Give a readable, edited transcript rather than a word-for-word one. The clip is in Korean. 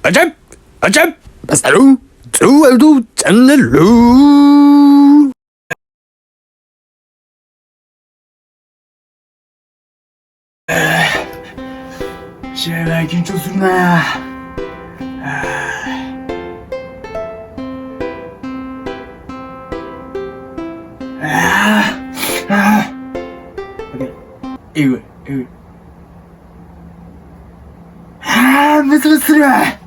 아잡! 아잡! 바사로! 좋아요 채널로! 시야가 긴張するな. 이거. 무슨 소리야?